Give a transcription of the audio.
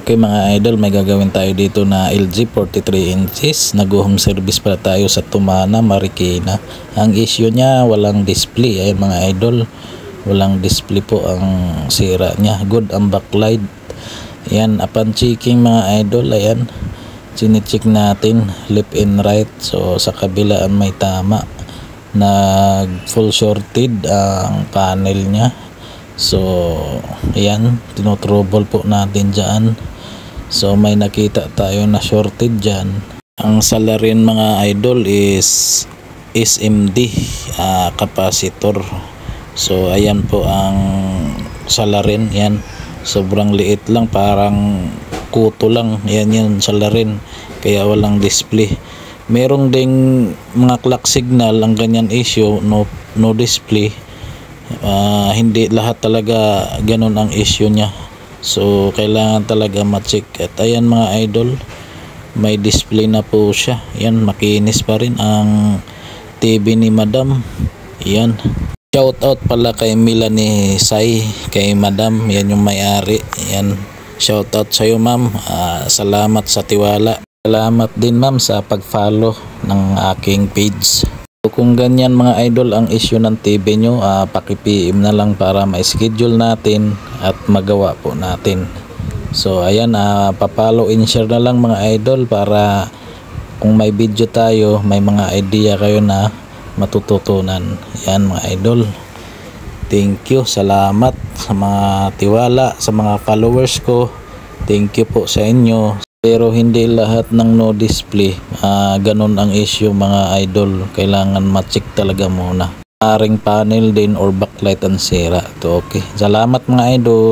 Okay mga idol, may gagawin tayo dito na LG 43 inches. Nag-home service pala tayo sa Tumana, Marikina. Ang issue niya, walang display. Ayan mga idol, walang display po ang sira niya. Good ang backlight. Ayan, upon checking mga idol, ayan, sinicheck natin left and right. So sa kabilaan may tama. Nag full shorted ang panel niya. So ayan, tinotrouble po natin dyan. So may nakita tayo na shorted dyan. Ang salarin mga idol is SMD capacitor. So ayan po ang salarin. Yan, sobrang liit lang, parang kuto lang. Yan yung salarin, kaya walang display. Merong ding mga clock signal ang ganyan issue, no display. Hindi lahat talaga ganun ang issue niya. So kailangan talaga ma-check. At ayan mga idol, may display na po siya. Yan, makinis pa rin ang TV ni Madam. Yan, shout out pala kay Melanie Sai, kay Madam. Yan yung may-ari. Yan, shout out sa iyo ma'am. Salamat sa tiwala. Salamat din ma'am sa pag-follow ng aking page. So, kung ganyan mga idol ang issue ng TV nyo, paki-PM na lang para ma-schedule natin at magawa po natin. So ayan, papalo and share na lang mga idol para kung may video tayo, may mga idea kayo na matututunan. Yan mga idol, thank you, salamat sa mga tiwala, sa mga followers ko. Thank you po sa inyo. Pero hindi lahat ng no display ganun ang issue mga idol. Kailangan ma-check talaga muna. Paring panel din or backlight ang sira. Ito okay. Salamat mga idol.